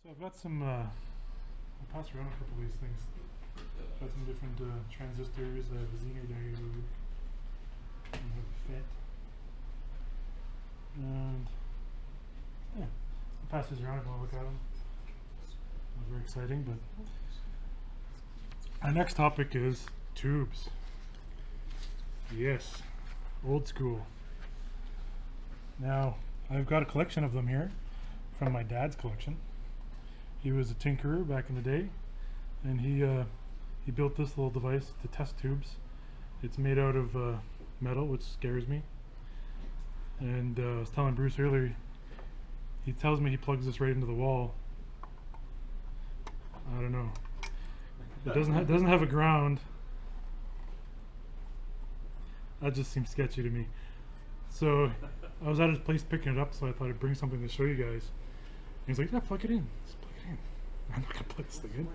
So I've got some, I'll pass around a couple of these things. Got some different transistors. I have a Zener diode. I have a FET. And yeah, I'll pass these around if you want to look at them. Not very exciting, but our next topic is tubes. Yes, old school. Now, I've got a collection of them here from my dad's collection. He was a tinkerer back in the day, and he built this little device to test tubes. It's made out of metal, which scares me. And I was telling Bruce earlier, he tells me he plugs this right into the wall. I don't know. It doesn't have a ground. That just seems sketchy to me. So I was at his place picking it up, so I thought I'd bring something to show you guys. And he's like, yeah, plug it in. Just plug it in. I'm not gonna plug this thing in.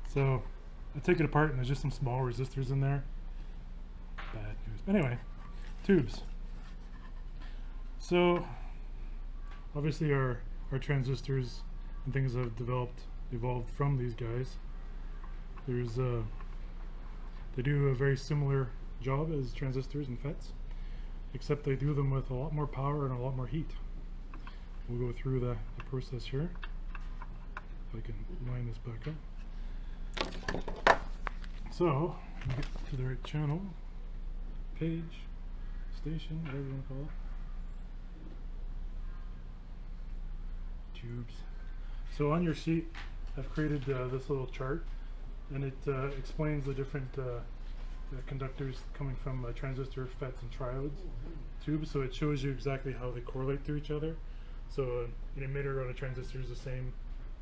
So I take it apart and there's just some small resistors in there. Bad news. But anyway, tubes. So obviously our transistors and things have evolved from these guys. There's they do a very similar job as transistors and FETs, except they do them with a lot more power and a lot more heat. We'll go through the process here. If I can line this back up. So, get to the right channel, page, station, whatever you want to call it. Tubes. So on your sheet, I've created this little chart, and it explains the different the conductors coming from transistor, FETs, and triodes tubes. So it shows you exactly how they correlate to each other. So an emitter on a transistor is the same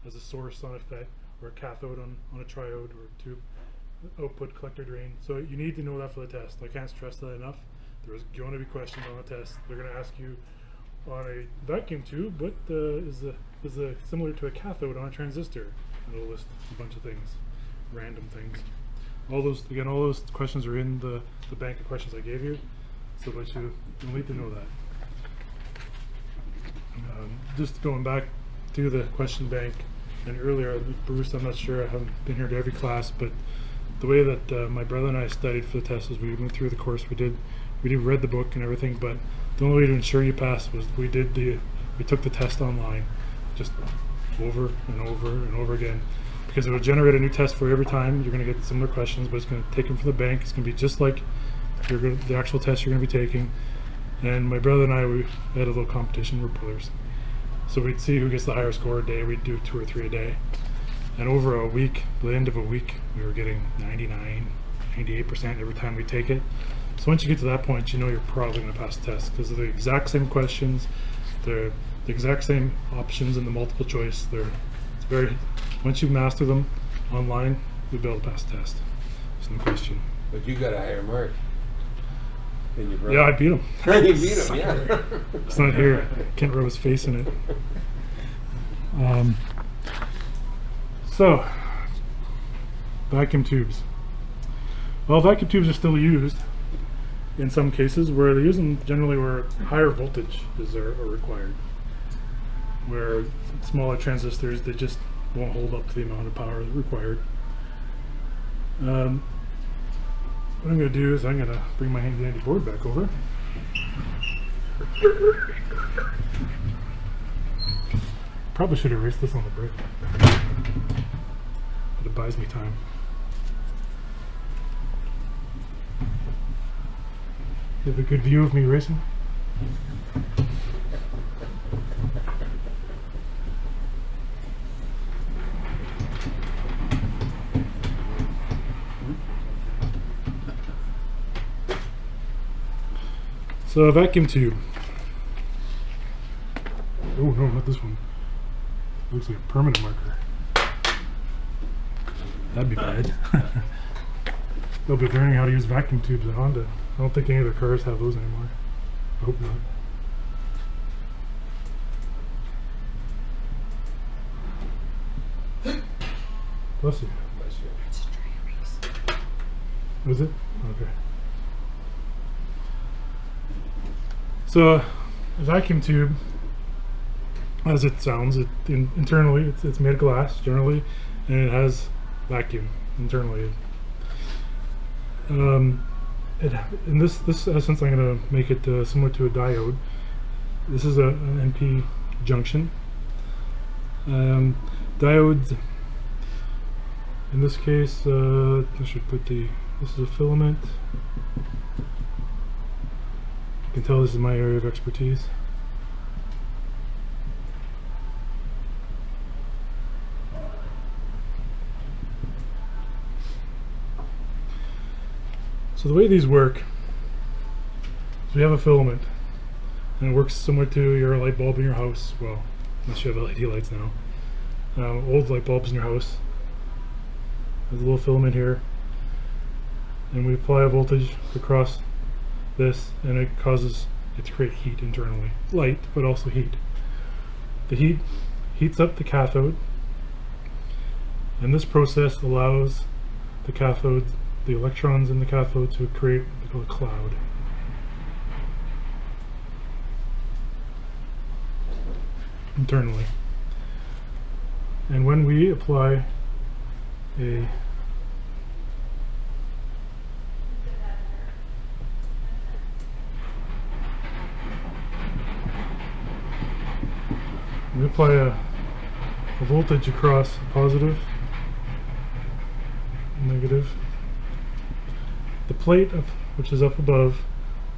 as a source on a FET, or a cathode on a triode, or a tube. Output, collector, drain. So you need to know that for the test. I can't stress that enough. There's going to be questions on the test. They're going to ask you on a vacuum tube, what is similar to a cathode on a transistor? And it'll list a bunch of things, random things. All those questions are in the bank of questions I gave you. So but you'll need to know that. Just going back to the question bank, and earlier, Bruce, I'm not sure, I haven't been here to every class, but the way that my brother and I studied for the test is we went through the course. We read the book and everything, but the only way to ensure you passed was we took the test online, just over and over and over again, because it would generate a new test for every time. You're going to get similar questions, but it's going to take them from the bank. It's going to be just like the actual test you're going to be taking. And my brother and I, we had a little competition. We're brothers, so we'd see who gets the higher score a day. We'd do 2 or 3 a day, and over a week, by the end of a week, we were getting 99, 98% every time we take it. So once you get to that point, you know you're probably going to pass the test, because they're the exact same questions, they're the exact same options in the multiple choice. Once you master them online, you'll be able to pass the test. There's no question. But you got a higher mark than your brother. Yeah, I beat him. You beat him, yeah. It's not here. Can't rub his face in it. So, vacuum tubes. Well, vacuum tubes are still used in some cases, where they use them generally where higher voltages are required. Where smaller transistors, they just won't hold up to the amount of power required. What I'm going to do is I'm going to bring my handy dandy board back over. Probably should erase this on the break, but it buys me time. You have a good view of me racing? So a vacuum tube. Oh no, not this one. Looks like a permanent marker. That'd be bad. They'll be learning how to use vacuum tubes at Honda. I don't think any of their cars have those anymore. I hope not. Bless you. Bless you. It's a dry erase. Was it? Okay. So, a vacuum tube as it sounds. Internally, it's made of glass generally, and it has vacuum internally. In this essence, I'm going to make it similar to a diode. This is an NP junction. Diodes, in this case, I should put this is a filament. You can tell this is my area of expertise. So the way these work is we have a filament, and it works similar to your light bulb in your house. Well, unless you have LED lights now. Old light bulbs in your house. There's a little filament here, and we apply a voltage across this, and it causes it to create heat internally. Light, but also heat. The heat heats up the cathode, and this process allows the cathode, the electrons in the cathode, to create what they call a cloud. Internally. And when we apply a voltage across positive, negative, the plate which is up above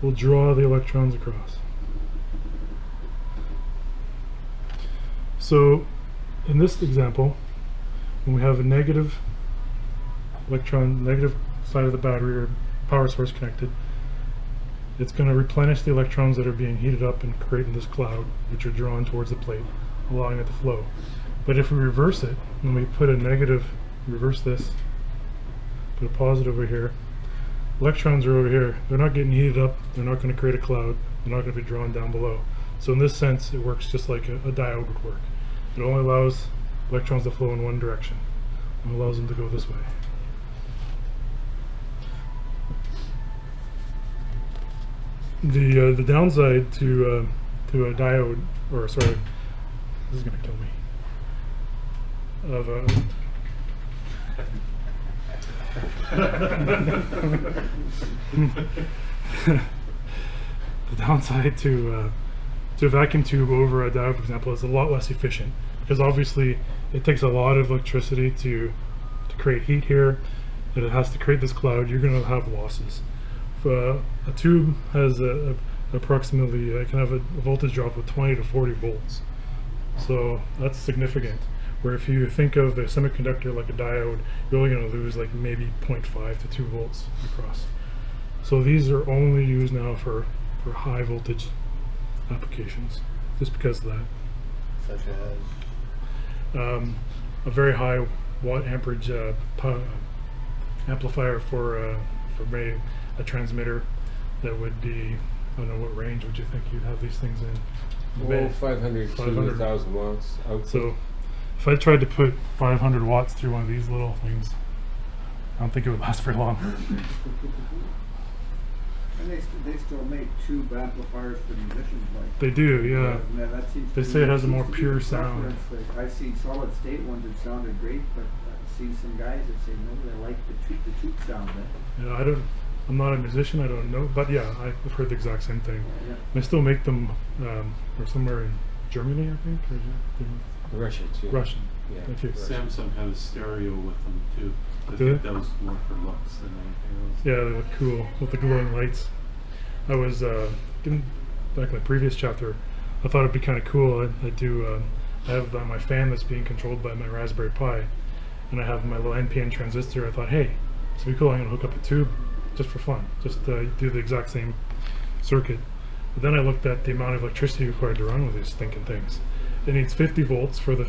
will draw the electrons across. So in this example, when we have a negative electron, negative side of the battery or power source connected, it's going to replenish the electrons that are being heated up and creating this cloud, which are drawn towards the plate, allowing it to flow. But if we reverse it, when we put a negative, reverse this, put a positive over here, electrons are over here. They're not getting heated up. They're not going to create a cloud. They're not going to be drawn down below. So in this sense, it works just like a diode would work. It only allows electrons to flow in one direction. It allows them to go this way. The downside to a diode, or sorry, this is going to kill me. Of a the downside to a vacuum tube over a diode, for example, is a lot less efficient, because obviously it takes a lot of electricity to create heat here, and it has to create this cloud. You're going to have losses. If a tube has approximately, it can have a voltage drop of 20 to 40 volts. So that's significant. Where if you think of a semiconductor like a diode, you're only going to lose like maybe 0.5 to 2 volts across. So these are only used now for high voltage applications, just because of that. Such as? A very high watt amperage amplifier for maybe a transmitter that would be, I don't know, what range would you think you'd have these things in? Well, 500 to 1,000 watts output. So if I tried to put 500 watts through one of these little things, I don't think it would last very long. And they still make tube amplifiers for musicians, like. They do, yeah. That seems They to say be- it has a seems more to be pure the sound. preference. Like, I've seen solid state ones that sounded great, but I've seen some guys that say no, they like the tube sound better. Yeah, I'm not a musician, I don't know, but yeah, I've heard the exact same thing. Yeah. They still make them, or somewhere in Germany, I think, or is it Russia too. Russian. Yeah. Thank you. Samsung had a stereo with them too. I Do think they? that was more for looks than anything else. Yeah, they look cool with the glowing lights. I was back in the previous chapter. I thought it'd be kind of cool. I have my fan that's being controlled by my Raspberry Pi, and I have my little NPN transistor. I thought, hey, this would be cool. I'm gonna hook up a tube just for fun, just do the exact same circuit. But then I looked at the amount of electricity required to run with these stinking things. It needs 50 volts for the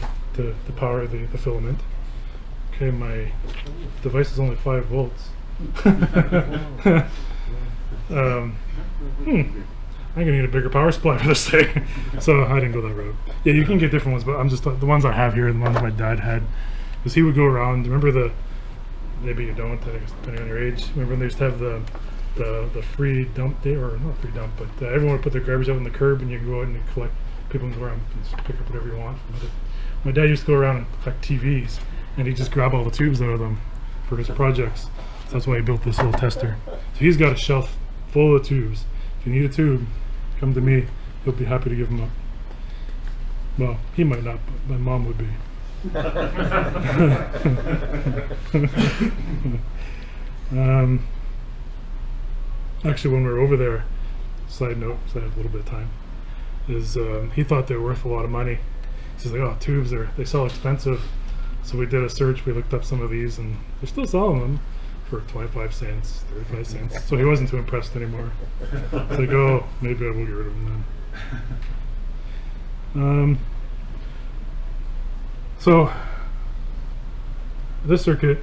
power the filament. Okay, my device is only 5 volts. I'm gonna need a bigger power supply for this thing. So I didn't go that route. Yeah, you can get different ones, but I'm just the ones I have here, the ones my dad had, because he would go around. Remember maybe you don't, depending on your age. Remember when they used to have the free dump day, or not free dump, but everyone would put their garbage out on the curb, and you could go out and collect people can go around and just pick up whatever you want from it. My dad used to go around and collect TVs, and he'd just grab all the tubes out of them for his projects. So that's why he built this little tester. So he's got a shelf full of tubes. If you need a tube, come to me. He'll be happy to give them up. Well, he might not, but my mom would be. Actually, when we were over there, side note, because I have a little bit of time, is he thought they were worth a lot of money. He's like, oh, tubes, they sell expensive. So we did a search, we looked up some of these, and they're still selling them for 25 cents, 35 cents. So he wasn't too impressed anymore. He's like, oh, maybe I will get rid of them then. So this circuit,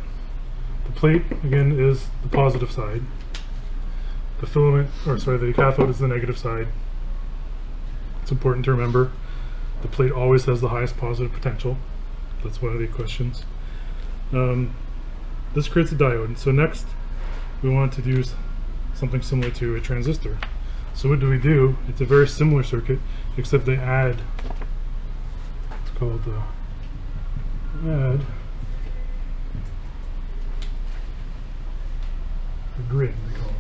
the plate again is the positive side. The filament, the cathode is the negative side. It's important to remember the plate always has the highest positive potential. That's one of the equations. This creates a diode. So next we want to do something similar to a transistor. So what do? It's a very similar circuit, except they add, it's called add a grid, they call it.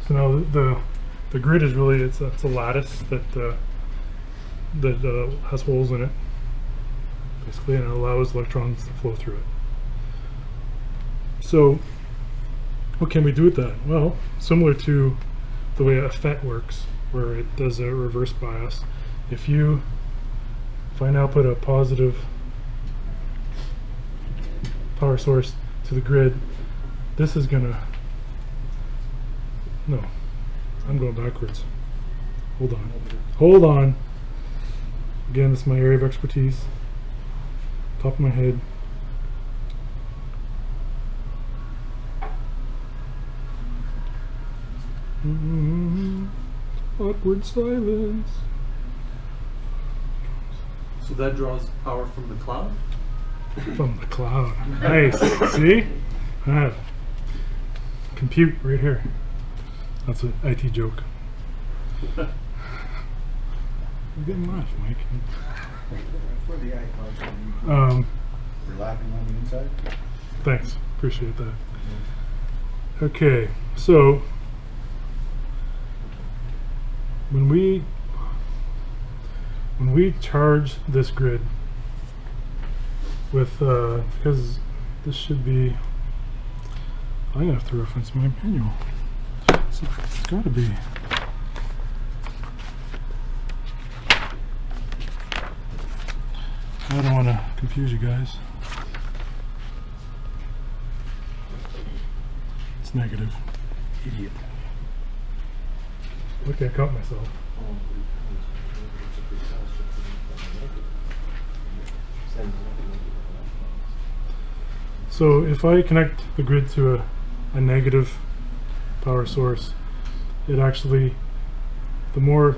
So now the grid is really, it's a lattice that has holes in it, basically, and it allows electrons to flow through it. So what can we do with that? Well, similar to the way a FET works, where it does a reverse bias. If I now put a positive power source to the grid, this is gonna, no, I'm going backwards. Hold on. Again, this is my area of expertise. Top of my head. Awkward silence. So that draws power from the cloud? From the cloud. Nice. See? I have compute right here. That's an IT joke. You're getting laugh, Mike. For the icon, we're laughing on the inside. Thanks. Appreciate that. Okay, so when we charge this grid with because this should be, I'm gonna have to reference my manual. So it's gotta be. I don't want to confuse you guys. It's negative. Idiot. Okay, I caught myself. So if I connect the grid to a negative power source, it actually, the more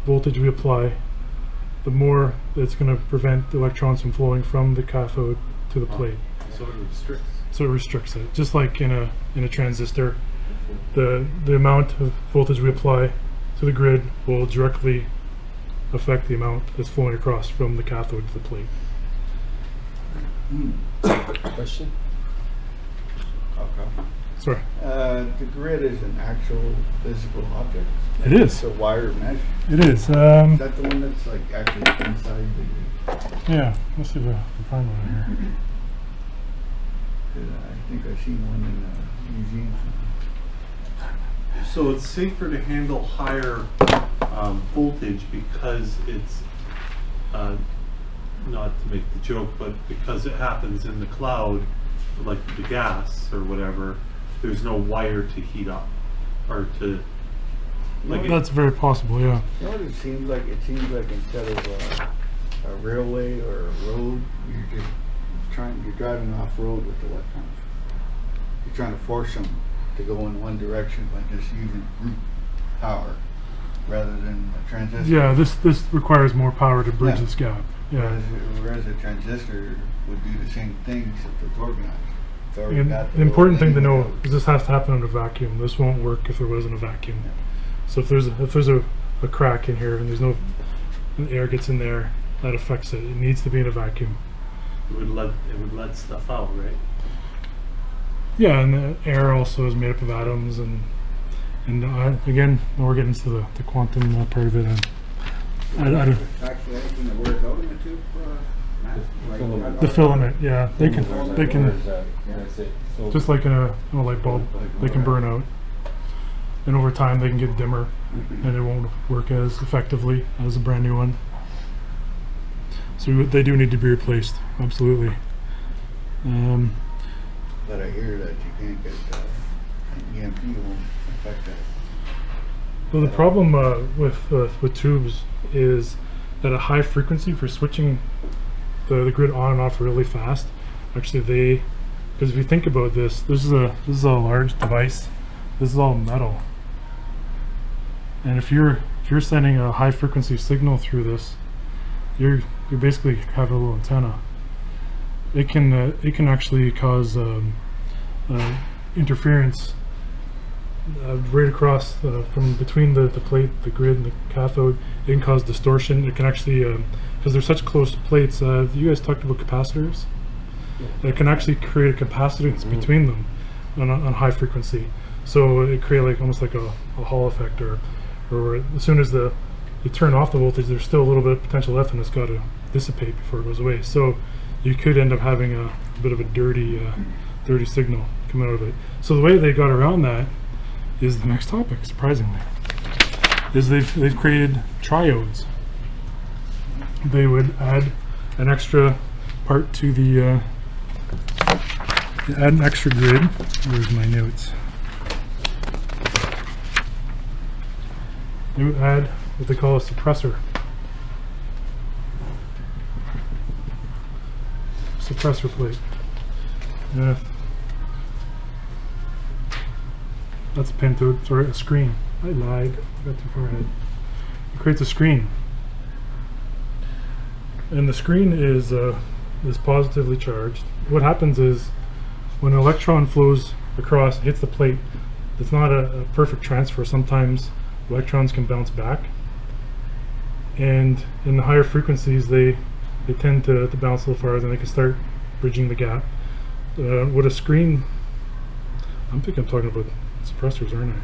voltage we apply, the more it's going to prevent the electrons from flowing from the cathode to the plate. So it restricts. So it restricts it, just like in a transistor. The amount of voltage we apply to the grid will directly affect the amount that's flowing across from the cathode to the plate. Question? Okay. Sorry. The grid is an actual physical object. It is. It's a wire mesh. It is. Is that the one that's like actually inside the? Yeah. Let's see if I can find one here. I think I've seen one in a museum. So it's safer to handle higher voltage because it's not to make the joke, but because it happens in the cloud, like the gas or whatever, there's no wire to heat up or to like. That's very possible. Yeah. You know what it seems like? It seems like instead of a railway or a road, you're driving off road with electrons. You're trying to force them to go in one direction by just using brute power rather than a transistor. Yeah. This requires more power to bridge this gap. Yeah. Whereas a transistor would do the same thing except it's organized. It's already And got the important thing to know load. is this has to happen under vacuum. This won't work if there wasn't a vacuum. So if there's a a crack in here and there's no air gets in there, that affects it. It needs to be in a vacuum. It would let stuff out, right? Yeah, and the air also is made up of atoms, and again, we're getting into the quantum part of it. And I don't, Actually, anything that wears out in the tube, filament. the filament, yeah, they can That's it. So just like in a light bulb, they can burn out, and over time they can get dimmer, and it won't work as effectively as a brand new one. So they do need to be replaced, absolutely. But I hear that you can't get an EMP won't affect that. Well, the problem with tubes is that a high frequency for switching the grid on and off really fast. Actually, because if you think about this is a large device. This is all metal, and if you're sending a high frequency signal through this, you basically have a little antenna. It can actually cause interference right across from between the plate, the grid, and the cathode. It can cause distortion. It can actually, because they're such close plates. You guys talked about capacitors. It can actually create a capacitance between them on high frequency. So it creates almost like a Hall effect, or as soon as you turn off the voltage, there's still a little bit of potential left, and it's got to dissipate before it goes away. So you could end up having a bit of a dirty signal coming out of it. So the way they got around that is the next topic, surprisingly, is they've created triodes. They would add an extra part to the add an extra grid. Where's my notes? They would add what they call a suppressor. Suppressor plate. That's a pentode, sorry, a screen. I lied, I got too far ahead. It creates a screen. And the screen is positively charged. What happens is when an electron flows across, hits the plate, it's not a perfect transfer. Sometimes electrons can bounce back. And in the higher frequencies, they tend to bounce a little farther, and they can start bridging the gap. With a screen, I'm talking about suppressors, aren't I?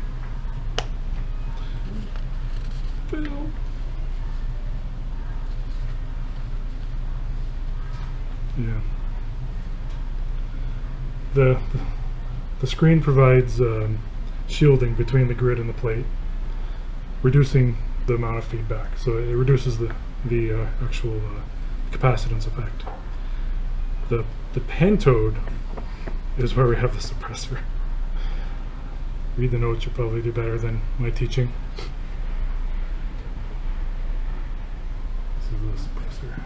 Phil. Yeah. The screen provides shielding between the grid and the plate, reducing the amount of feedback. So it reduces the actual capacitance effect. The pentode is where we have the suppressor. Read the notes, you'll probably do better than my teaching. This is the suppressor.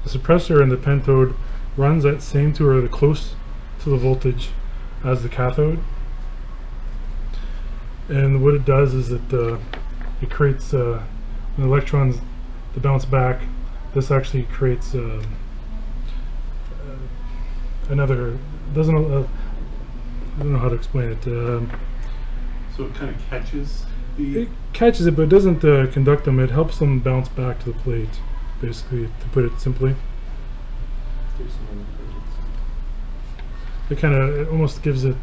The suppressor in the pentode runs at same to or close to the voltage as the cathode. And what it does is it creates when electrons to bounce back. This actually creates another. Doesn't I don't know how to explain it. So it kind of catches the. It catches it, but it doesn't conduct them. It helps them bounce back to the plate. Basically, to put it simply, it almost gives it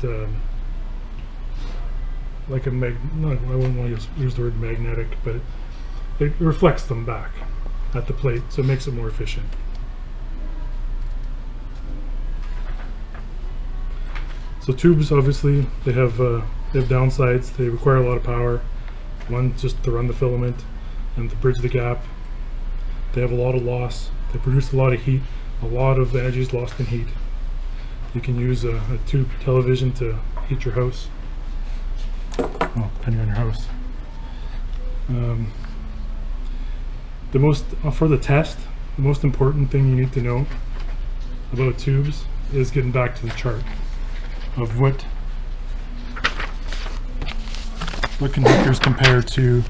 like a I wouldn't want to use the word magnetic, but it reflects them back at the plate, so it makes it more efficient. So tubes, obviously, they have downsides. They require a lot of power. One, just to run the filament and to bridge the gap. They have a lot of loss. They produce a lot of heat. A lot of energy is lost in heat. You can use a tube television to heat your house. Well, depending on your house. For the test, the most important thing you need to know about tubes is getting back to the chart of what conductors compare to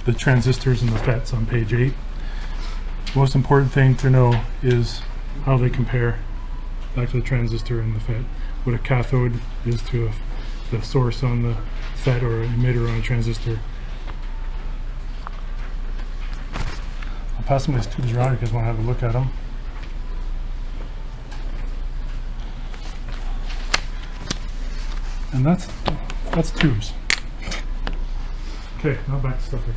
the transistors and the FETs on page 8. Most important thing to know is how they compare back to the transistor and the FET. What a cathode is to the source on the FET or emitter on a transistor. I'll pass some of these tubes around if you guys want to have a look at them. And that's tubes. Okay, now back to stuff we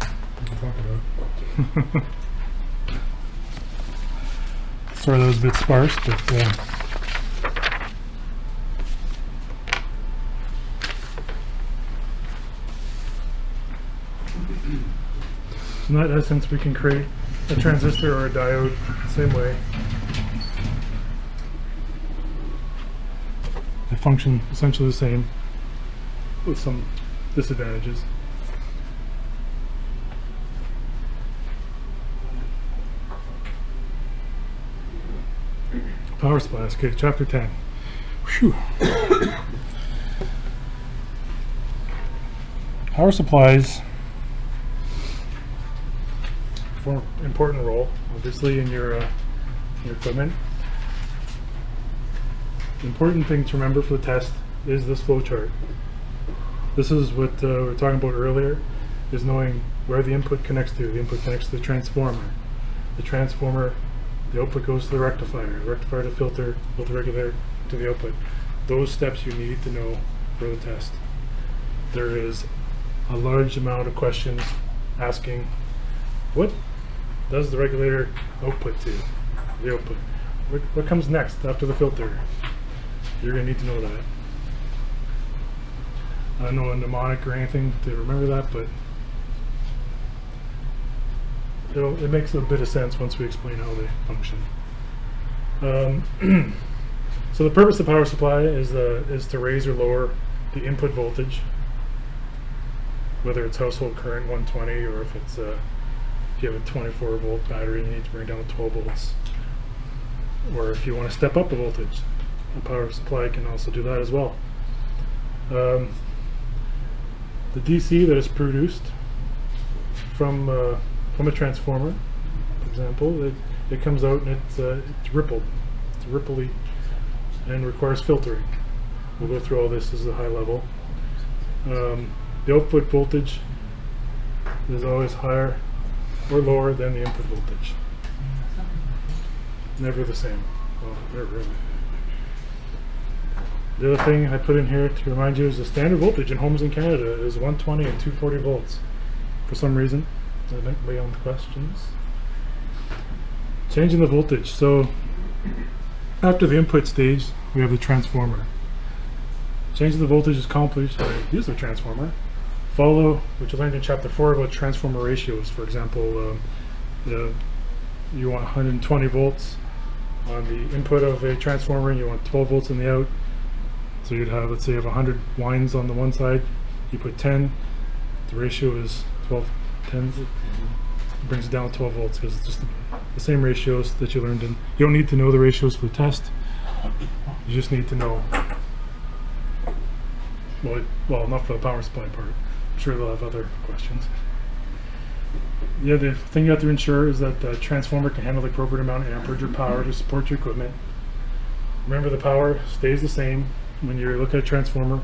can talk about. Sorry that was a bit sparse, but in that essence we can create a transistor or a diode the same way. They function essentially the same with some disadvantages. Power supplies. Okay, chapter 10. Whew. Power supplies form an important role, obviously, in your equipment. The important thing to remember for the test is this flow chart. This is what we were talking about earlier, is knowing where the input connects to. The input connects to the transformer. The transformer, the output goes to the rectifier to filter regulator to the output. Those steps you need to know for the test. There is a large amount of questions asking, what does the regulator output to? The output. What comes next after the filter? You're going to need to know that. I don't know a mnemonic or anything to remember that, but it makes a bit of sense once we explain how they function. So the purpose of the power supply is to raise or lower the input voltage, whether it's household current 120 or if it's if you have a 24 volt battery, you need to bring it down to 12 volts. Or if you want to step up the voltage, a power supply can also do that as well. The DC that is produced from a transformer, for example, it comes out and it's rippled. It's ripply and requires filtering. We'll go through all this as a high level. The output voltage is always higher or lower than the input voltage. Never the same. Well, never really. The other thing I put in here to remind you is the standard voltage in homes in Canada is 120 and 240 volts. For some reason, I think lay on the questions. Changing the voltage. So after the input stage, we have the transformer. Changing the voltage is accomplished by use of the transformer. Follow, which you learned in chapter 4 about transformer ratios. For example, you want 120 volts on the input of a transformer, and you want 12 volts in the out. So you'd have, let's say, you have 100 winds on the one side, you put 10, the ratio is 12, 10, it brings it down to 12 volts because it's just the same ratios that you learned in. You don't need to know the ratios for the test, you just need to know, well, not for the power supply part. I'm sure they'll have other questions. The other thing you have to ensure is that the transformer can handle the appropriate amount of amperage or power to support your equipment. Remember, the power stays the same. When you look at a transformer,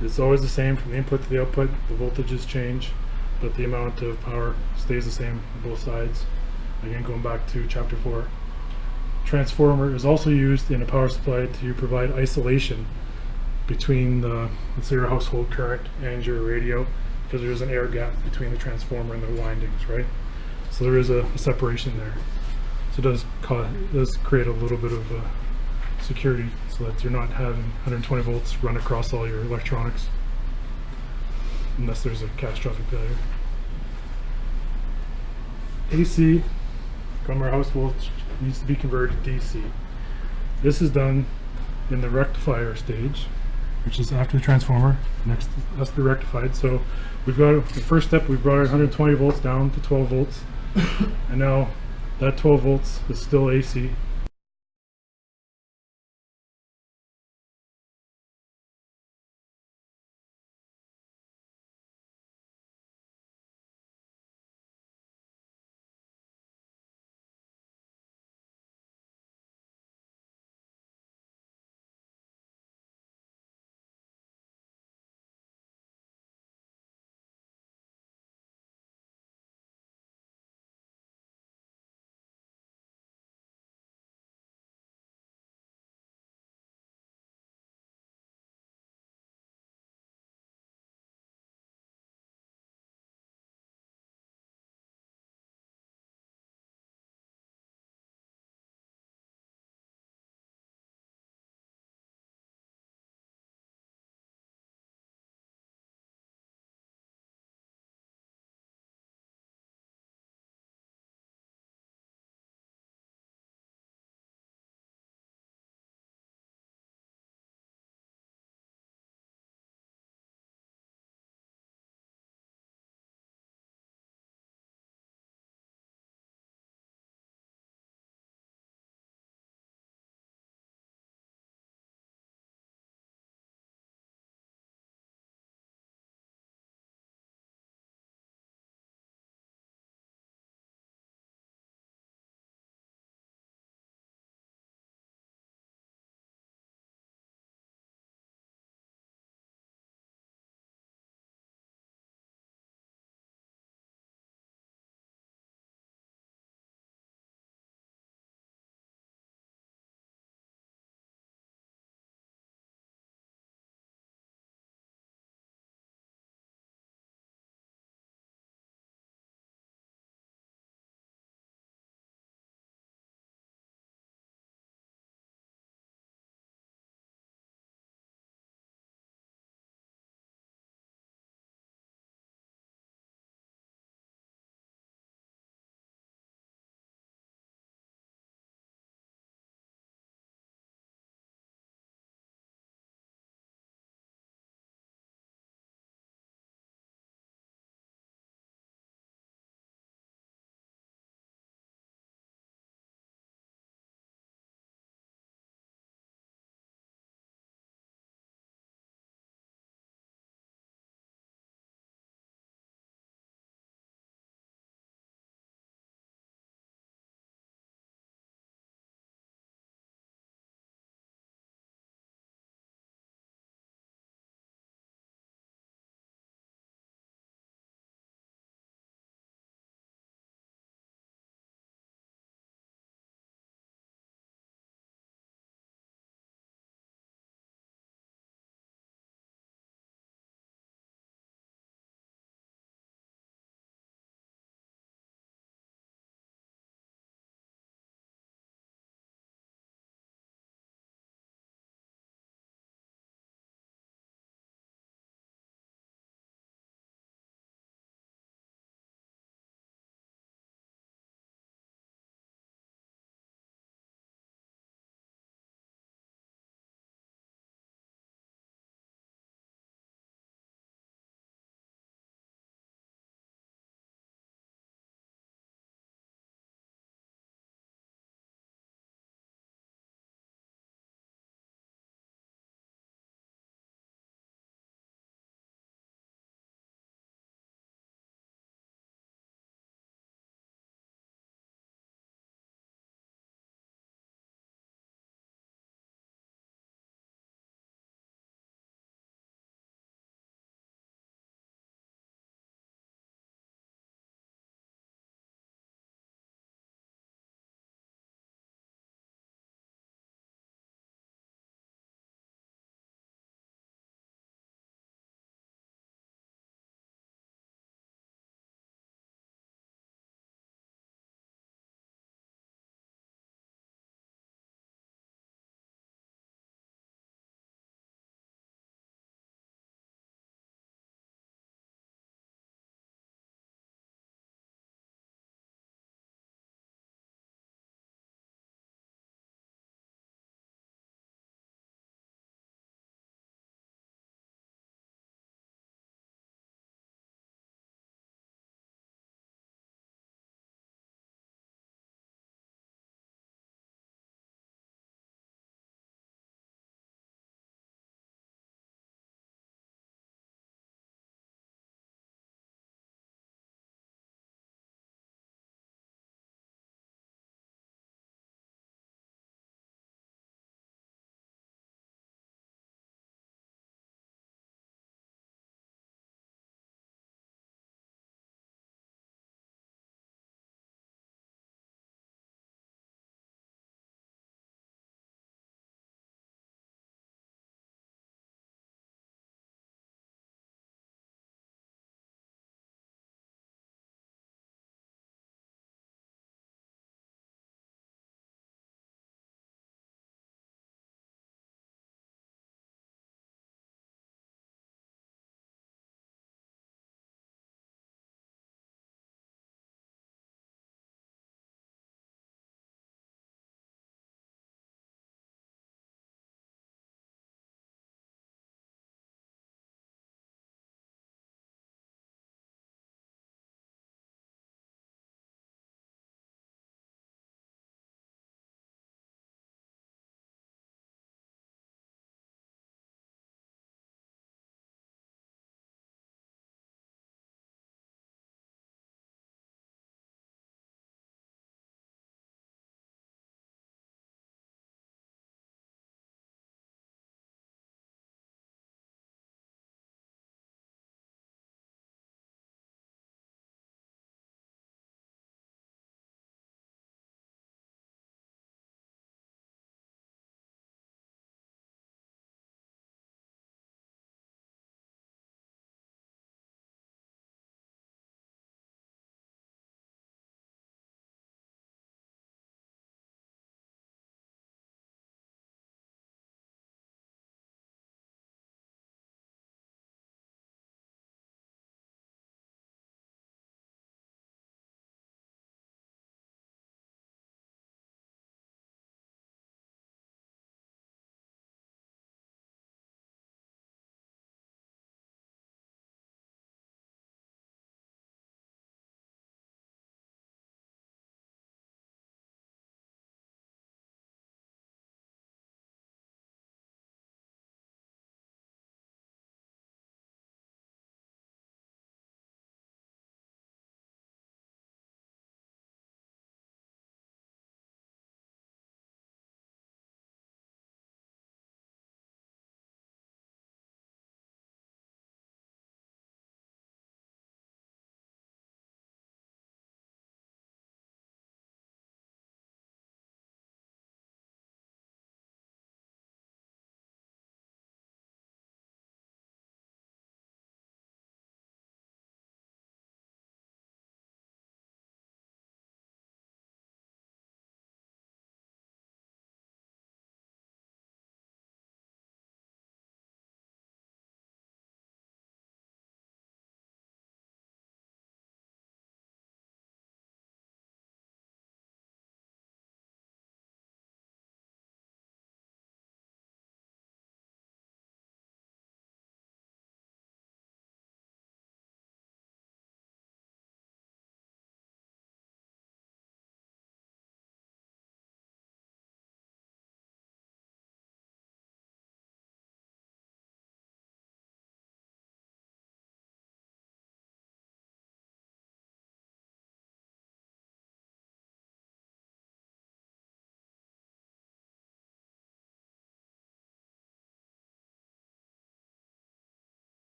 it's always the same from the input to the output. The voltages change, but the amount of power stays the same on both sides. Again, going back to chapter 4. Transformer is also used in a power supply to provide isolation between the, let's say, your household current and your radio, because there's an air gap between the transformer and the windings, right? So there is a separation there. So it does create a little bit of security so that you're not having 120 volts run across all your electronics unless there's a catastrophic failure. AC from our house voltage needs to be converted to DC. This is done in the rectifier stage, which is after the transformer. Next has to be rectified. So we've got the first step, we've brought our 120 volts down to 12 volts, and now that 12 volts is still AC.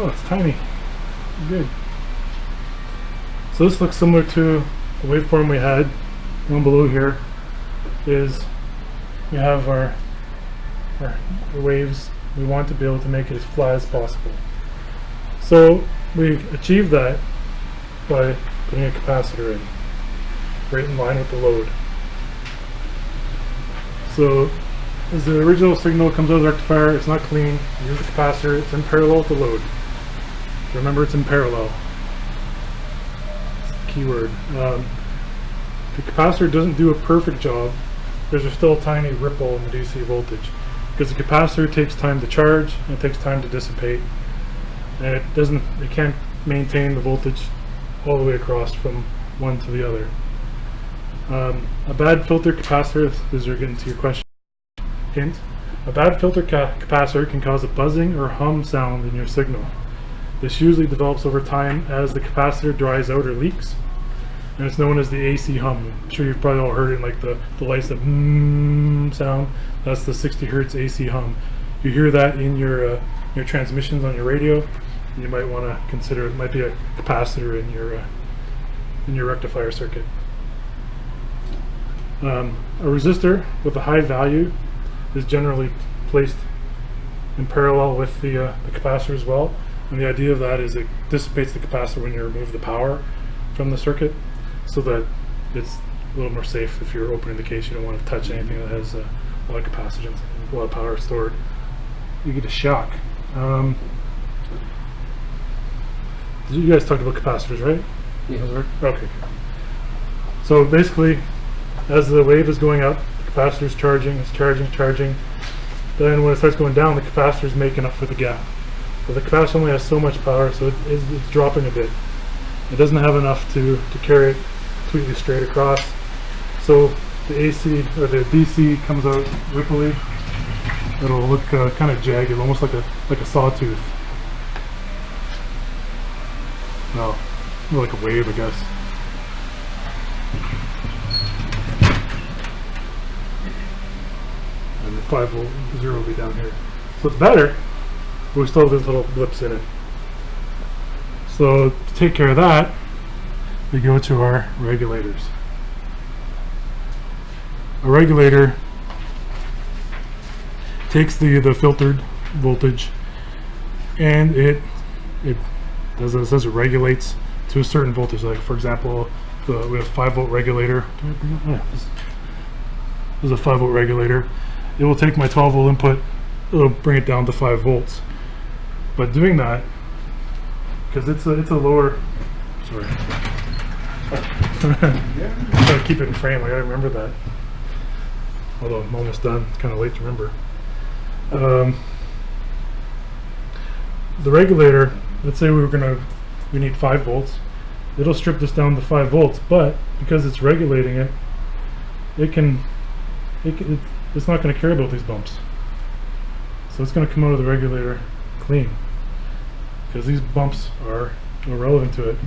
Oh, it's tiny. Good. So this looks similar to the waveform we had. Down below here is we have our waves. We want to be able to make it as flat as possible. So we achieve that by putting a capacitor in, right in line with the load. So as the original signal comes out of the rectifier, it's not clean. You use the capacitor, it's in parallel with the load. Remember, it's in parallel. It's the key word. The capacitor doesn't do a perfect job because there's still a tiny ripple in the DC voltage. Because the capacitor takes time to charge and it takes time to dissipate, and it can't maintain the voltage all the way across from one to the other. A bad filter capacitor, as you're getting to your question, hint, a bad filter capacitor can cause a buzzing or hum sound in your signal. This usually develops over time as the capacitor dries out or leaks, and it's known as the AC hum. I'm sure you've probably all heard it in like the lights, the sound. That's the 60 hertz AC hum. You hear that in your transmissions on your radio, you might want to consider it might be a capacitor in your rectifier circuit. A resistor with a high value is generally placed in parallel with the capacitor as well, and the idea of that is it dissipates the capacitor when you remove the power from the circuit, so that it's a little more safe if you're opening the case. You don't want to touch anything that has a lot of capacitance, a lot of power stored. You get a shock. You guys talked about capacitors, right? Yeah. Okay. So basically, as the wave is going up, the capacitor is charging, it's charging. Then when it starts going down, the capacitor is making up for the gap. But the capacitor only has so much power, so it's dropping a bit. It doesn't have enough to carry it completely straight across. So the AC or the DC comes out ripply. It'll look kind of jagged, almost like a sawtooth. No, more like a wave, I guess. And the 5 volt 0 will be down here. So it's better, but we still have these little blips in it. So to take care of that, we go to our regulators. A regulator takes the filtered voltage, and it does as it says, it regulates to a certain voltage. Like for example, we have 5 volt regulator. Yeah, this is a 5 volt regulator. It will take my 12 volt input, it'll bring it down to 5 volts. But doing that, because it's a lower, sorry, I'm trying to keep it in frame. I gotta remember that. Although I'm almost done, it's kind of late to remember. The regulator, let's say we need 5 volts. It'll strip this down to 5 volts, but because it's regulating it, it's not going to care about these bumps. So it's going to come out of the regulator clean, because these bumps are irrelevant to it,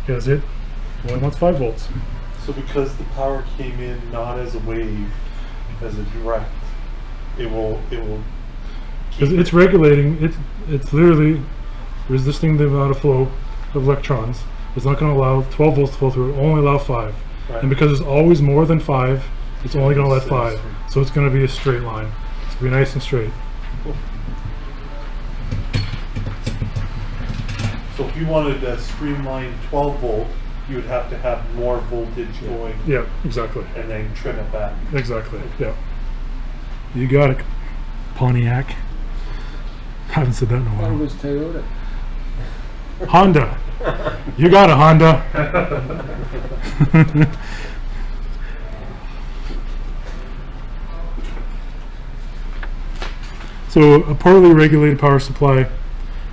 because it only wants 5 volts. So because the power came in not as a wave, as a direct, it will Because it's regulating, it's literally resisting the amount of flow of electrons. It's not going to allow 12 volts to flow through, it will only allow 5. Right. And because there's always more than 5, it's only going to let 5. So it's going to be a straight line. It's going to be nice and straight. Cool. So if you wanted a streamlined 12 volt, you would have to have more voltage going. Yeah, exactly. And then trim it back. Exactly, yeah. You got it, Pontiac. Haven't said that in a I thought it while. was Toyota. Honda. You got a Honda. So a poorly regulated power supply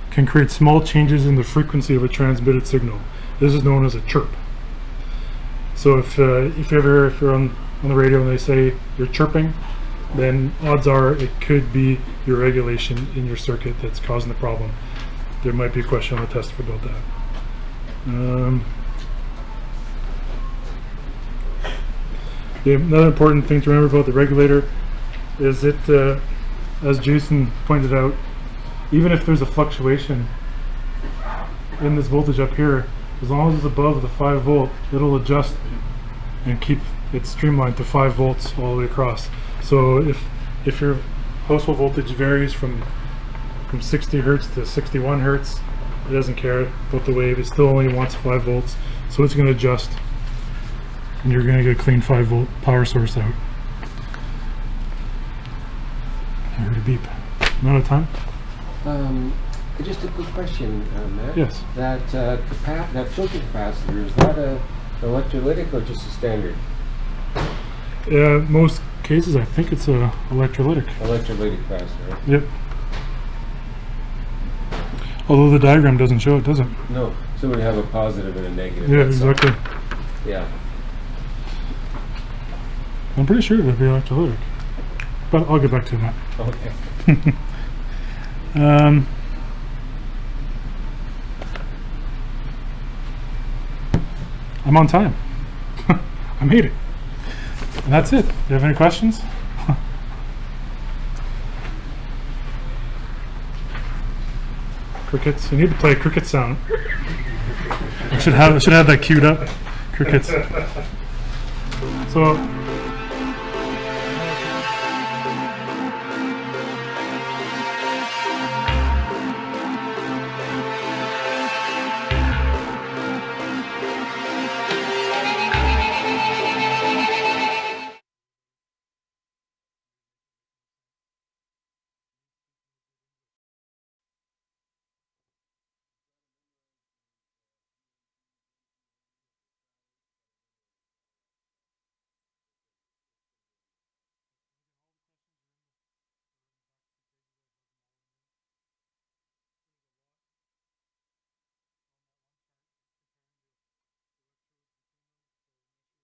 can create small changes in the frequency of a transmitted signal. This is known as a chirp. So if you're on the radio and they say you're chirping, then odds are it could be your regulation in your circuit that's causing the problem. There might be a question on the test about that. Another important thing to remember about the regulator is it, as Jason pointed out, even if there's a fluctuation in this voltage up here, as long as it's above the 5 volt, it'll adjust and keep it streamlined to 5 volts all the way across. So if your household voltage varies from 60 hertz to 61 hertz, it doesn't care about the wave. It still only wants 5 volts, so it's going to adjust, and you're going to get a clean 5 volt power source out. I heard a beep. Am I out of time? Just a quick question, Matt. Yes. That that filter capacitor, is that a electrolytic or just a standard? Most cases, I think it's a electrolytic. Electrolytic capacitor. Right? Yep. Although the diagram doesn't show it, does it? No, so we have a positive and a negative. Yeah, That's all. exactly. Yeah. I'm pretty sure it would be electrolytic, but I'll get back to that. Okay. I'm on time. I made it. And that's it. Do you have any questions? Crickets. You need to play a cricket sound. I should have that queued up. Crickets. So